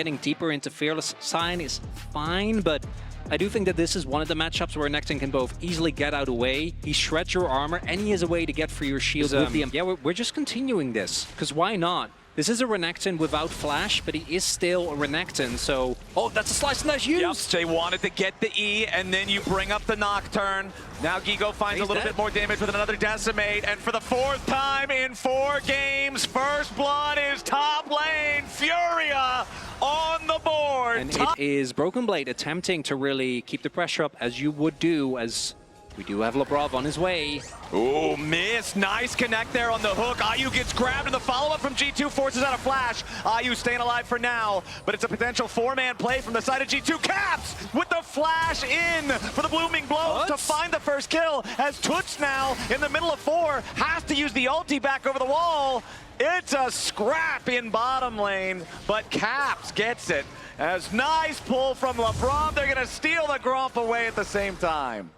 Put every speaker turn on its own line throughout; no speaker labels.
Getting deeper into Fearless Sign is fine, but I do think that this is one of the matchups where Renekton can both easily get out of the way, he shreds your armor, and he has a way to get through your shield with the... Yeah, we're just continuing this, because why not? This is a Renekton without flash, but he is still a Renekton, so... Oh, that's a slice and dice used!
Yep, they wanted to get the E, and then you bring up the Nocturne. Now Gigo finds a little bit more damage with another Decimate, and for the 4th time in 4 games, first blood is top lane, Furia on the board!
And it is Broken Blade attempting to really keep the pressure up, as you would do, as we do have Labrov on his way.
Ooh, miss. Nice connect there on the hook. Ayu gets grabbed, and the follow-up from G2 forces out a flash. Ayu staying alive for now, but it's a potential 4-man play from the side of G2. Caps with the flash in for the blooming blows to find the first kill, as Toots now in the middle of 4 has to use the ulti back over the wall. It's a scrap in bottom lane, but Caps gets it. As nice pull from LeBron, they're gonna steal the Gromp away at the same time.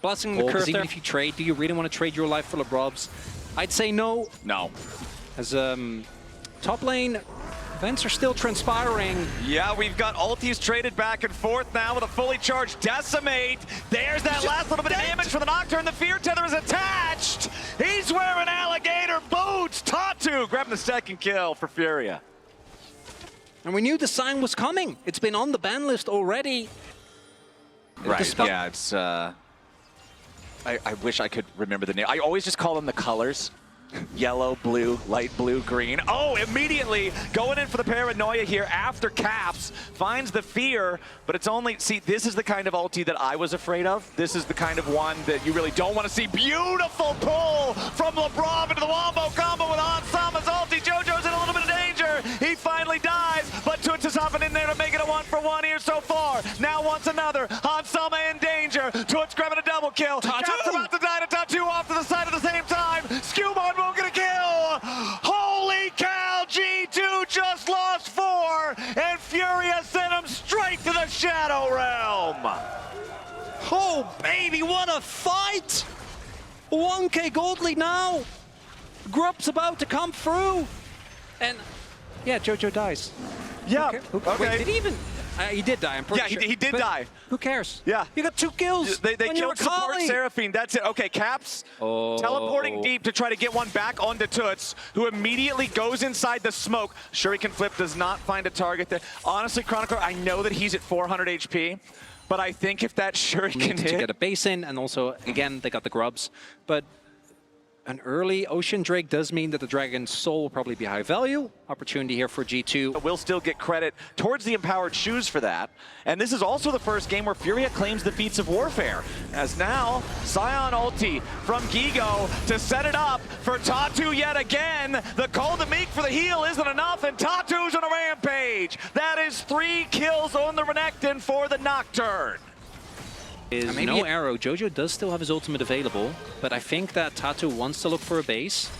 Blessing the curve even if you trade, do you really want to trade your life for LeBrobs? I'd say no.
No.
As top lane, events are still transpiring.
Yeah, we've got ultis traded back and forth now with a fully charged Decimate. There's that last little bit of damage for the Nocturne. The Fear Tether is attached. He's wearing alligator boots. Tatu grabbing the 2nd kill for Furia.
And we knew the sign was coming. It's been on the ban list already.
Right, yeah, it's... I wish I could remember the name. I always just call them the colors. Yellow, blue, light blue, green. Oh, immediately going in for the paranoia here after Caps finds the Fear, but it's only, see, this is the kind of ulti that I was afraid of. This is the kind of one that you really don't want to see. Beautiful pull from LeBron into the Wombo combo with Hansama's ulti. JoJo's in a little bit of danger. He finally dies, but Toots is hopping in there to make it a 1-for-1 here so far. Now wants another. Hansama in danger. Toots grabbing a double kill. Caps about to die to Tatu off to the side at the same time. Skewmon won't get a kill! Holy cow! G2 just lost 4, and Furia sent him straight to the Shadow Realm!
Oh, baby, what a fight! 1k gold lead now! Grub's about to come through! And, yeah, JoJo dies.
Yeah,
okay. Wait, did he even... he did die, I'm pretty sure.
Yeah, he did die.
Who cares?
Yeah.
You got 2 kills.
They killed support Seraphine, that's it. Okay, Caps teleporting deep to try to get one back onto Toots, who immediately goes inside the smoke. Shuriken Flip does not find a target there. Honestly, Chronicler, I know that he's at 400 HP, but I think if that Shuriken hit...
to get a base in, and also, again, they got the grubs. But an early Ocean Drake does mean that the Dragon's Soul will probably be high value. Opportunity here for G2.
We'll still get credit towards the Empowered Shoes for that. And this is also the first game where Furia claims the feats of warfare. As now, Scion ulti from Gigo to set it up for Tatu yet again. The Call to Meek for the heal isn't enough, and Tatu's on a rampage. That is 3 kills on the Renekton for the Nocturne.
No arrow. JoJo does still have his ultimate available, but I think that Tatu wants to look for a base.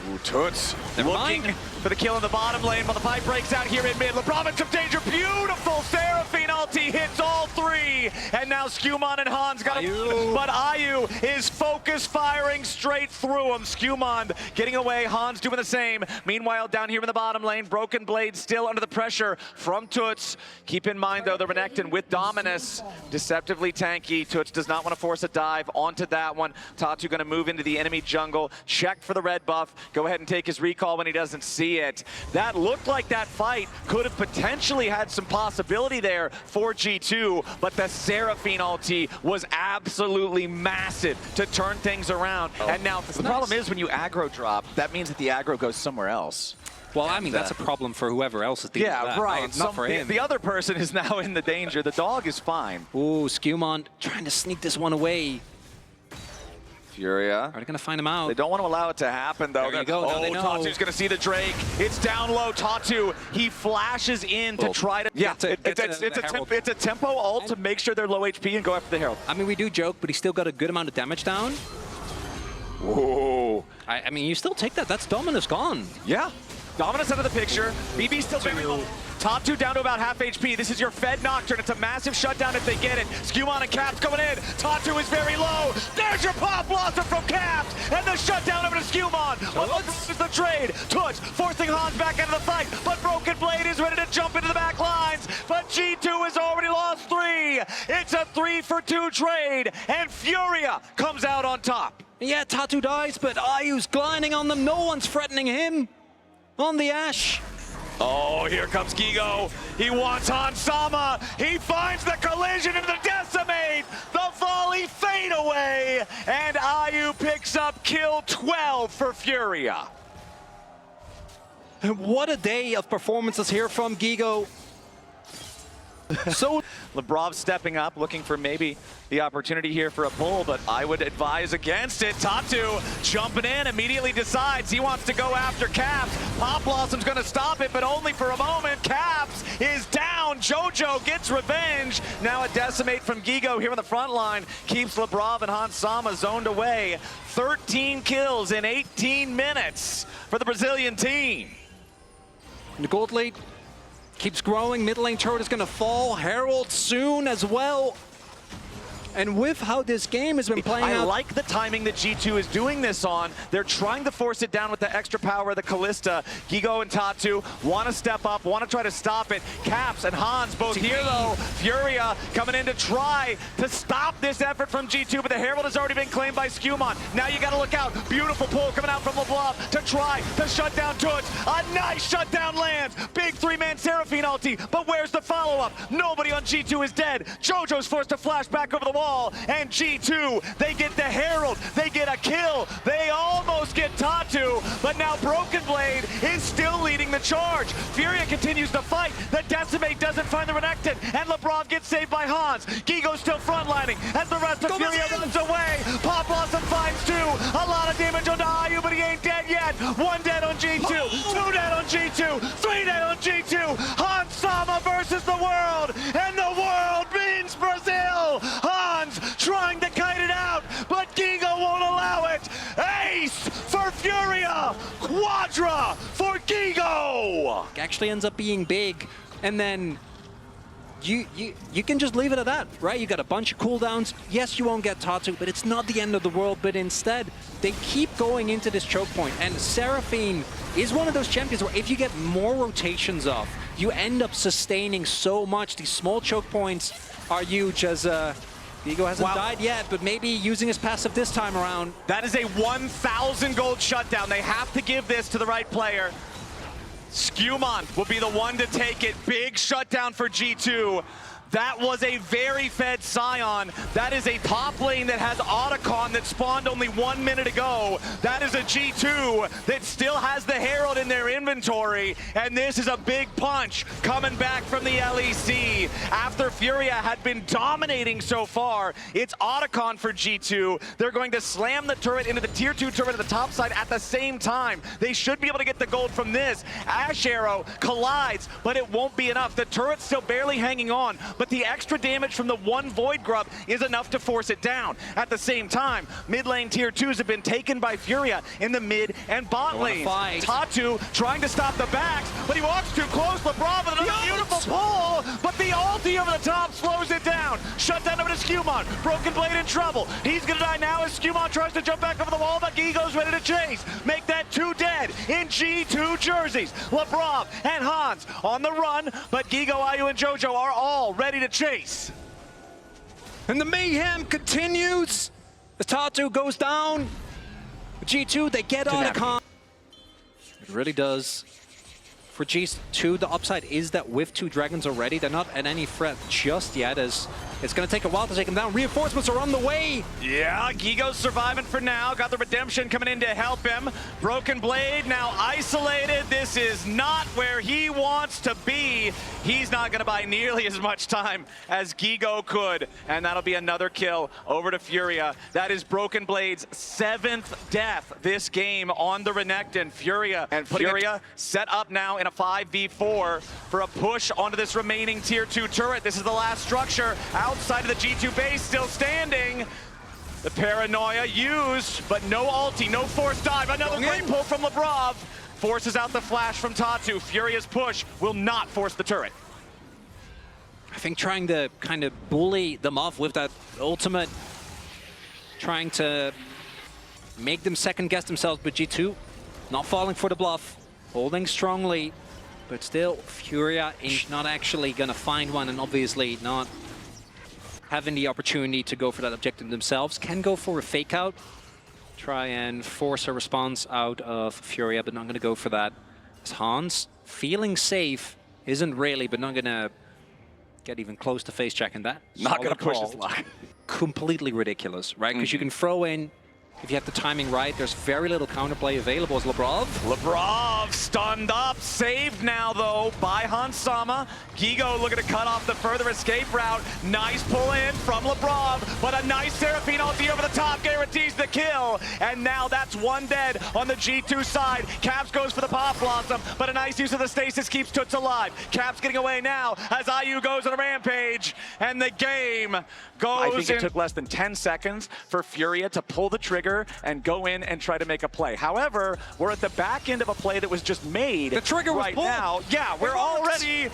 Ooh, Toots looking for the kill in the bottom lane while the fight breaks out here in mid. LeBron in some danger. Beautiful Seraphine ulti hits all 3. And now Skewmon and Hans got him. But Ayu is focus firing straight through him. Skewmon getting away. Hans doing the same. Meanwhile, down here in the bottom lane, Broken Blade still under the pressure from Toots. Keep in mind, though, the Renekton with Dominus. Deceptively tanky. Toots does not want to force a dive onto that one. Tatu going to move into the enemy jungle. Check for the red buff. Go ahead and take his recall when he doesn't see it. That looked like that fight could have potentially had some possibility there for G2, but the Seraphine ulti was absolutely massive to turn things around. And now the problem is when you aggro drop, that means that the aggro goes somewhere else.
Well, I mean, that's a problem for whoever else is dealing with that.
Right.
Not for him.
The other person is now in the danger. The dog is fine.
Ooh, Skewmon trying to sneak this one away.
Furia.
Are they going to find him out?
They don't want to allow it to happen, though.
There you go.
Oh, Tatu's going to see the Drake. It's down low. Tatu, he flashes in to try to... Yeah, it's a tempo ult to make sure they're low HP and go after the Herald.
I mean, we do joke, but he still got a good amount of damage down.
Whoa.
I mean, you still take that. That's Dominus gone.
Yeah. Dominus out of the picture. BB's still very low. Top 2 down to about half HP. This is your Fed Nocturne. It's a massive shutdown if they get it. Skewmon and Caps coming in. Top 2 is very low. There's your pop blossom from Caps. And the shutdown over to Skewmon. What is the trade? Toots forcing Hans back into the fight. But Broken Blade is ready to jump into the back lines. But G2 has already lost 3. It's a 3-for-2 trade. And Furia comes out on top.
Yeah, Tatu dies, but Ayu's gliding on them. No one's threatening him on the Ashe.
Oh, here comes Gigo. He wants Hans Sama. He finds the collision into the Decimate. The volley fade away. And Ayu picks up kill 12 for Furia.
What a day of performances here from Gigo. So
Lebrov stepping up, looking for maybe the opportunity here for a pull, but I would advise against it. Tatu jumping in, immediately decides he wants to go after Caps. Pop Blossom's gonna stop it, but only for a moment. Caps is down. Jojo gets revenge. Now a decimate from Gigo here on the front line keeps Lebrov and Hans Sama zoned away. 13 kills in 18 minutes for the Brazilian team.
The gold lead keeps growing. Mid lane turret is going to fall. Herald soon as well. And with how this game has been playing out,
I like the timing that G2 is doing this on. They're trying to force it down with the extra power of the Callista. Gigo and Tatu want to step up, want to try to stop it. Caps and Hans both here though. Furia coming in to try to stop this effort from G2, but the Herald has already been claimed by Skewmon. Now you got to look out. Beautiful pull coming out from Leblov to try to shut down Toots. A nice shutdown lands. Big 3-man Seraphine ulti, but where's the follow-up? Nobody on G2 is dead. Jojo's forced to flash back over the wall. And G2, they get the Herald, they get a kill, they almost get Tatu, but now Broken Blade is still leading the charge. Furia continues to fight, the Decimate doesn't find the Renekton, and Lebrov gets saved by Hans. Gigo's still frontlining as the rest of Furia runs away. Pop Blossom finds 2, a lot of damage on Ayu, but he ain't dead yet. 1 dead on G2, 2 dead on G2, 3 dead on G2. Hans Sama versus the world, and the world means Brazil. Hans trying to kite it out, but Gigo won't allow it. Ace for Furia, Quadra for Gigo.
actually ends up being big, and then you can just leave it at that, right? You got a bunch of cooldowns. Yes, you won't get Tatu, but it's not the end of the world. But instead, they keep going into this choke point, and Seraphine is one of those champions where if you get more rotations off, you end up sustaining so much. These small choke points are huge, as Gigo hasn't died yet, but maybe using his passive this time around.
That is a 1,000 gold shutdown. They have to give this to the right player. Skewmon will be the one to take it. Big shutdown for G2. That was a very fed Scion. That is a top lane that has Otacon that spawned only 1 minute ago. That is a G2 that still has the Herald in their inventory. And this is a big punch coming back from the LEC. After Furia had been dominating so far, it's Otacon for G2. They're going to slam the turret into the tier 2 turret at the top side at the same time. They should be able to get the gold from this. Ash Arrow collides, but it won't be enough. The turret's still barely hanging on, but the extra damage from the one Void Grub is enough to force it down. At the same time, mid lane tier 2s have been taken by Furia in the mid and bot lane. Tatu trying to stop the backs, but he walks too close. Lebrov with another beautiful pull, but the ulti over the top slows it down. Shut down over to Skewmon. Broken Blade in trouble. He's gonna die now as Skewmon tries to jump back over the wall, but Gigo's ready to chase. Make that 2 dead in G2 jerseys. Lebrov and Hans on the run, but Gigo, Ayu, and Jojo are all ready to chase.
And the mayhem continues as Tatu goes down. G2, they get Otacon. It really does. For G2, the upside is that with 2 dragons already, they're not at any threat just yet, as it's going to take a while to take them down. Reinforcements are on the way.
Yeah, Gigo's surviving for now. Got the redemption coming in to help him. Broken Blade now isolated. This is not where he wants to be. He's not going to buy nearly as much time as Gigo could. And that'll be another kill over to Furia. That is Broken Blade's 7th death this game on the Renekton. Furia set up now in a 5v4 for a push onto this remaining tier 2 turret. This is the last structure outside of the G2 base, still standing. The paranoia used, but no ulti, no forced dive. Another great pull from Lebrov. forces out the flash from Tatu. Furia's push will not force the turret.
I think trying to kind of bully them off with that ultimate, trying to make them second guess themselves, but G2 not falling for the bluff, holding strongly, but still Furia is not actually gonna find one, and obviously not having the opportunity to go for that objective themselves. Can go for a fake out, try and force a response out of Furia, but not gonna go for that. As Hans, feeling safe, isn't really, but not gonna get even close to face checking that.
Not gonna push
call.
his luck.
Completely ridiculous, right? Because you can throw in, if you have the timing right, there's very little counterplay available as Labrov.
Labrov stunned up, saved now though by Hansama. Gigo looking to cut off the further escape route. Nice pull in from Labrov, but a nice Seraphine ulti over the top guarantees the kill. And now that's one dead on the G2 side. Caps goes for the Pop Blossom, but a nice use of the stasis keeps Toots alive. Caps getting away now as IU goes on a rampage, and the game goes. I think it took less than 10 seconds for Furia to pull the trigger and go in and try to make a play. However, we're at the back end of a play that was just made.
The trigger was
right
pulled.
Now. Yeah, we're already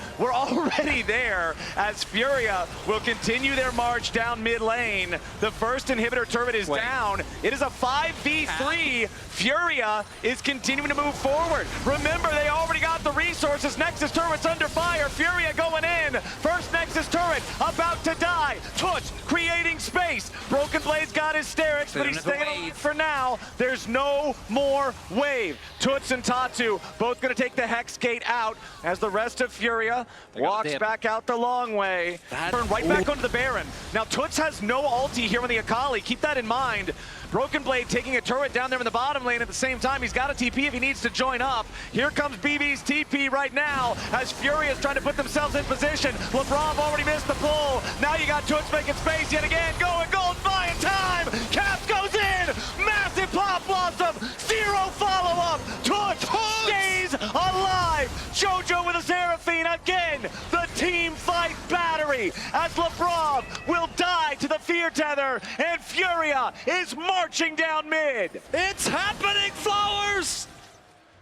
there as Furia will continue their march down mid lane. The first inhibitor turret is down. It is a 5v3. Furia is continuing to move forward. Remember, they already got the resources. Nexus turret's under fire. Furia going in. First Nexus turret about to die. Toots creating space. Broken Blade's got his Sterix, but he's staying alive for now. There's no more wave. Toots and Tatu both going to take the Hex Gate out as the rest of Furia walks back out the long way. Turn right back onto the Baron. Now Toots has no ulti here on the Akali. Keep that in mind. Broken Blade taking a turret down there in the bottom lane at the same time. He's got a TP if he needs to join up. Here comes BB's TP right now as Furia is trying to put themselves in position. Labrov already missed the pull. Now you got Toots making space yet again. Going gold, buying time. Caps goes in. Massive Pop Blossom. Zero follow-up. Toots stays alive. Jojo with a Seraphine again. The team fight battery as Labrov will die to the fear tether, and Furia is marching down mid. It's happening, Flowers!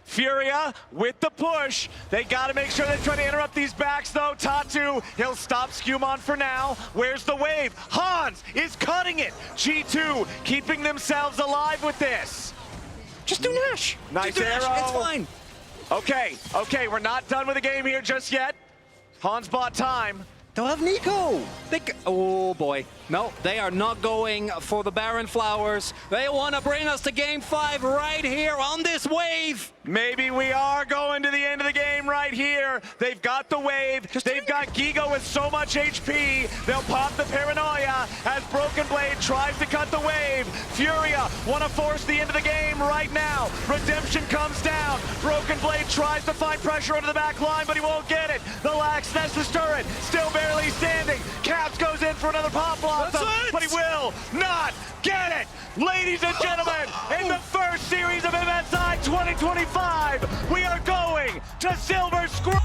Furia with the push. They got to make sure they try to interrupt these backs though. Tatu, he'll stop Skewmon for now. Where's the wave? Hans is cutting it. G2 keeping themselves alive with this.
Just do Nash.
Nice arrow.
Nash. It's fine.
Okay, we're not done with the game here just yet. Hans bought time.
They'll have Nico. Oh boy. No, they are not going for the Baron Flowers. They want to bring us to game 5 right here on this wave.
Maybe we are going to the end of the game right here. They've got the wave. They've got Gigo with so much HP. They'll pop the paranoia as Broken Blade tries to cut the wave. Furia want to force the end of the game right now. Redemption comes down. Broken Blade tries to find pressure onto the back line, but he won't get it. The Lax Nessus turret still barely standing. Caps goes in for another Pop Blossom, but he will not get it. Ladies and gentlemen, in the first series of MSI 2025, we are going to Silver Scroll.